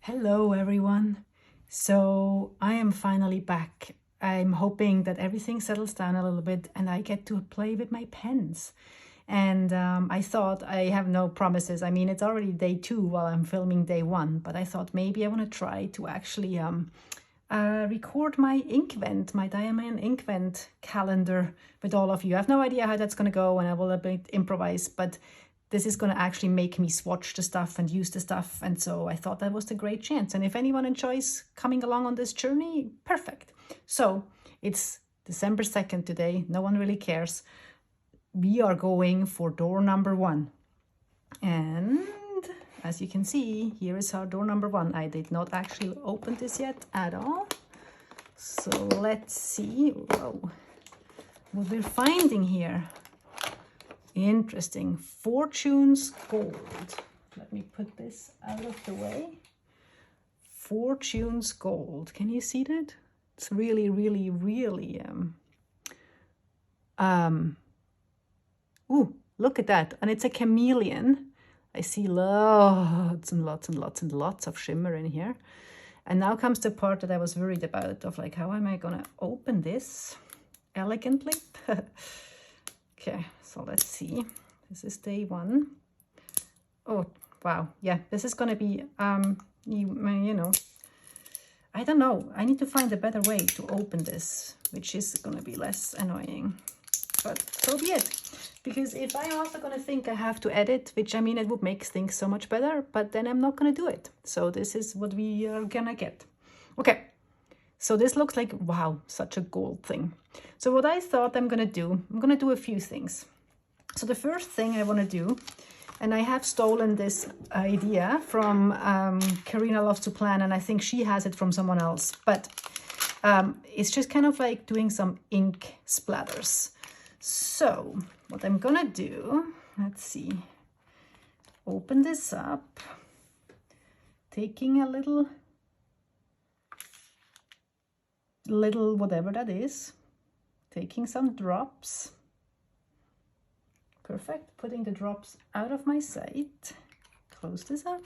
Hello everyone. So I am finally back. I'm hoping that everything settles down a little bit and I get to play with my pens. And I thought, I have no promises. I mean, it's already day 2 while I'm filming day 1, but I thought maybe I want to try to actually record my Inkvent, my Diamine Inkvent calendar with all of you. I have no idea how that's going to go and I will a bit improvise, but this is going to actually make me swatch the stuff and use the stuff. And so I thought that was a great chance. And if anyone enjoys coming along on this journey, perfect. So it's December 2nd today. No one really cares. We are going for door number 1. And as you can see, here is our door number 1. I did not actually open this yet at all. So let's see what we're finding here. Interesting. Fortune's Gold. Let me put this out of the way. Fortune's Gold. Can you see that? It's really, really, really ooh, look at that. And it's a chameleon. I see lots and lots and lots and lots of shimmer in here. And now comes the part that I was worried about of like, how am I gonna open this elegantly? Okay, so let's see. This is day 1. Oh, wow. Yeah, this is going to be, you know, I don't know. I need to find a better way to open this, which is going to be less annoying. But so be it. Because if I'm also going to think I have to edit, which I mean, it would make things so much better, but then I'm not going to do it. So this is what we are going to get. Okay. So this looks like, wow, such a gold thing. So what I thought I'm going to do a few things. So the first thing I want to do, and I have stolen this idea from Karina Loves to Plan, and I think she has it from someone else, but it's just kind of like doing some ink splatters. So what I'm going to do, let's see, open this up, taking a little whatever that is, taking some drops. Perfect. Putting the drops out of my sight. Close this up.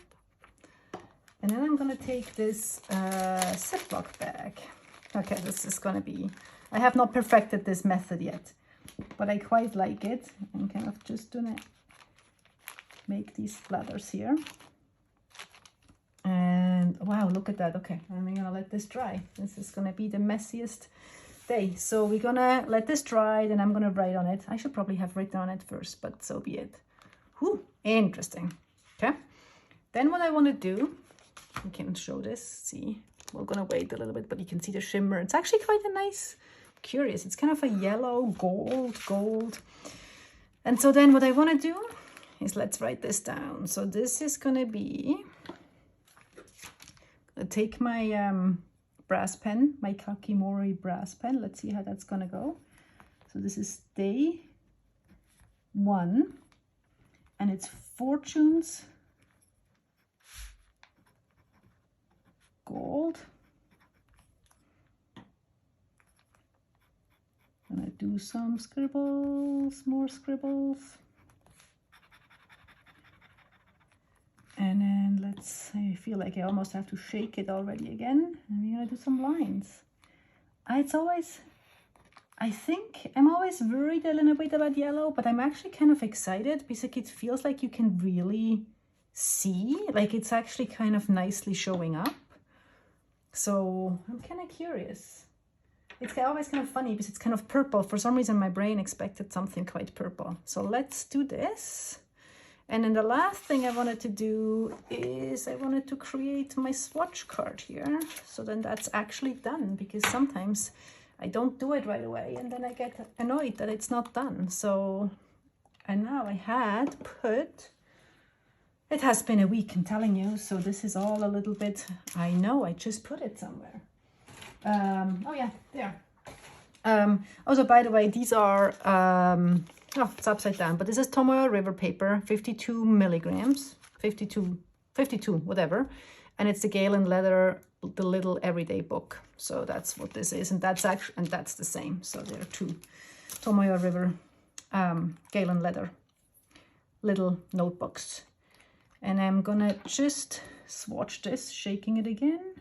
And then I'm going to take this Ziploc bag. Okay, this is going to be, I have not perfected this method yet, but I quite like it. I'm kind of just going to make these splatters here. And wow, look at that. Okay, I'm gonna let this dry. This is gonna be the messiest day. So we're gonna let this dry, then I'm gonna write on it. I should probably have written on it first, but so be it. Whew, interesting. Okay, then what I want to do, you can show this, see, we're gonna wait a little bit, but you can see the shimmer. It's actually quite a nice, curious, it's kind of a yellow gold. And so then what I want to do is, let's write this down. So this is gonna be, take my brass pen, my Kakimori brass pen. Let's see how that's gonna go. So this is day 1, and it's Fortune's Gold. And I do some scribbles, more scribbles. And then I feel like I almost have to shake it already again. And we're gonna do some lines. It's always, I think I'm always worried a little bit about yellow, but I'm actually kind of excited because it feels like you can really see, like it's actually kind of nicely showing up. So I'm kind of curious. It's always kind of funny because it's kind of purple. For some reason, my brain expected something quite purple. So let's do this. And then the last thing I wanted to do is I wanted to create my swatch card here. So then that's actually done, because sometimes I don't do it right away and then I get annoyed that it's not done. So, and now I had put, it has been a week, I'm telling you. So this is all a little bit, I know, I just put it somewhere. Oh yeah, there. Also, by the way, these are, oh, it's upside down, but this is Tomoyo River paper, 52 milligrams, 52, whatever. And it's the Galen leather, the little everyday book. So that's what this is. And that's actually, and that's the same. So there are 2 Tomoyo River Galen leather little notebooks. And I'm gonna just swatch this, shaking it again.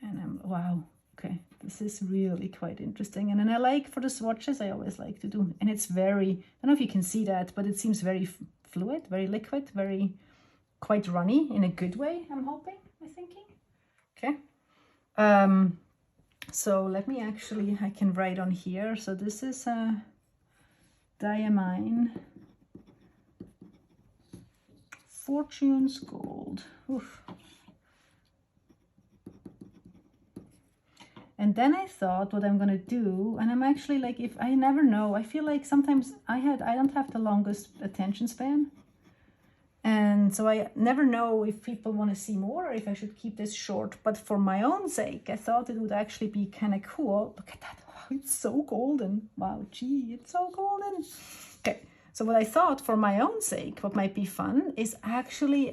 And wow, okay, this is really quite interesting. And then I like, for the swatches, I always like to do, and it's very, I don't know if you can see that, but it seems very fluid, very liquid, very quite runny in a good way, I'm hoping, I'm thinking. Okay. So let me actually, I can write on here. So this is a Diamine Fortune's Gold. Oof. And then I thought what I'm gonna do, and I'm actually like, if I never know, I feel like sometimes I don't have the longest attention span. And so I never know if people want to see more or if I should keep this short. But for my own sake, I thought it would actually be kind of cool. Look at that. Wow, it's so golden. Wow, gee, it's so golden. Okay, so what I thought for my own sake, what might be fun is actually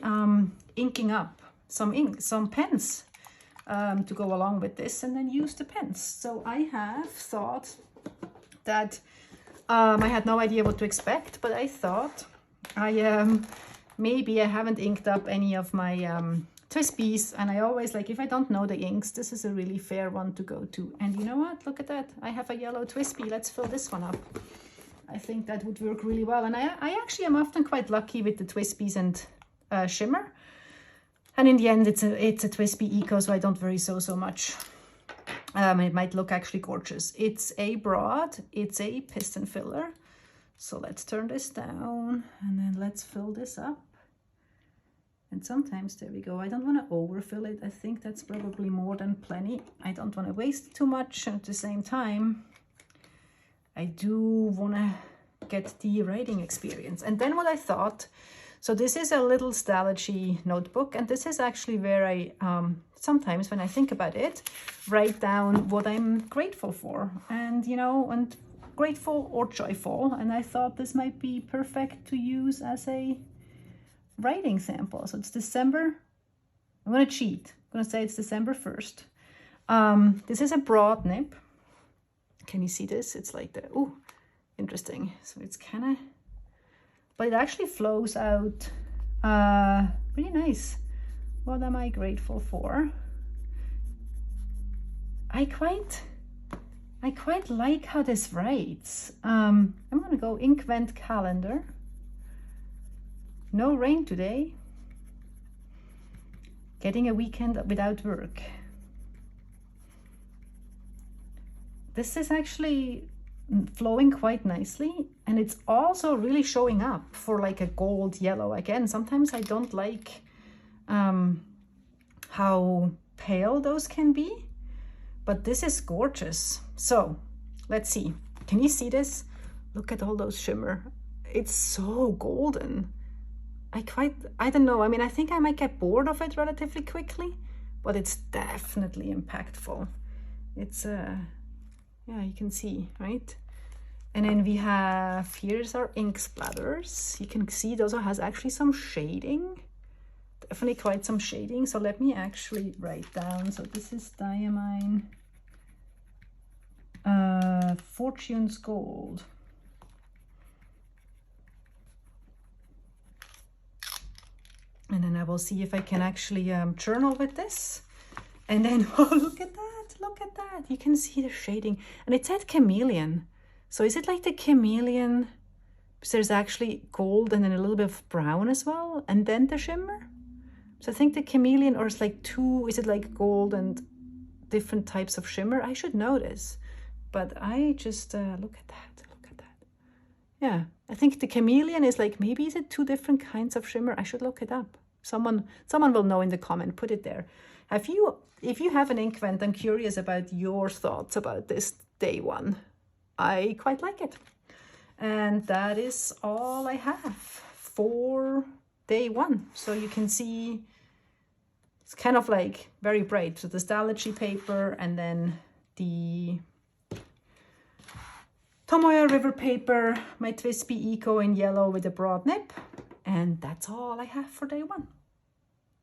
inking up some pens to go along with this, and then use the pens. So I have thought that I had no idea what to expect, but I thought maybe I haven't inked up any of my Twispies, and I always like, if I don't know the inks, this is a really fair one to go to. And you know what? Look at that. I have a yellow Twispy. Let's fill this one up. I think that would work really well. And I actually am often quite lucky with the Twispies and shimmer. And in the end, it's a Twispy Eco, so I don't worry so much. It might look actually gorgeous. It's a broad. It's a piston filler. So let's turn this down, and then let's fill this up. And sometimes, there we go. I don't want to overfill it. I think that's probably more than plenty. I don't want to waste too much. And at the same time, I do want to get the writing experience. And then what I thought, so this is a little Stalogy notebook, and this is actually where I, sometimes when I think about it, write down what I'm grateful for. And, you know, and grateful or joyful, and I thought this might be perfect to use as a writing sample. So it's December, I'm going to cheat, I'm going to say it's December 1st. This is a broad nib. Can you see this? It's like the, ooh, interesting. So it's kind of, but it actually flows out pretty nice. What am I grateful for? I quite like how this writes. I'm gonna go Inkvent calendar. No rain today. Getting a weekend without work. This is actually flowing quite nicely, and it's also really showing up for like a gold yellow. Again, sometimes I don't like how pale those can be, but this is gorgeous. So let's see, can you see this? Look at all those shimmer. It's so golden. I don't know, I mean, I think I might get bored of it relatively quickly, but it's definitely impactful. It's yeah, you can see, right? And then we have, here's our ink splatters. You can see those has actually some shading, definitely quite some shading. So let me actually write down. So this is Diamine Fortune's Gold. And then I will see if I can actually journal with this. And then, oh, look at that, look at that. You can see the shading. And it said chameleon. So is it like the chameleon? Because there's actually gold and then a little bit of brown as well. And then the shimmer. So I think the chameleon, or it's like two, is it like gold and different types of shimmer? I should know this. But I just, look at that, look at that. Yeah, I think the chameleon is like, maybe is it two different kinds of shimmer? I should look it up. Someone will know in the comment, put it there. If you have an Inkvent, I'm curious about your thoughts about this day one. I quite like it. And that is all I have for day one. So you can see it's kind of like very bright. So the Stalogy paper, and then the Tomoya River paper, my Twispy Eco in yellow with a broad nib. And that's all I have for day one.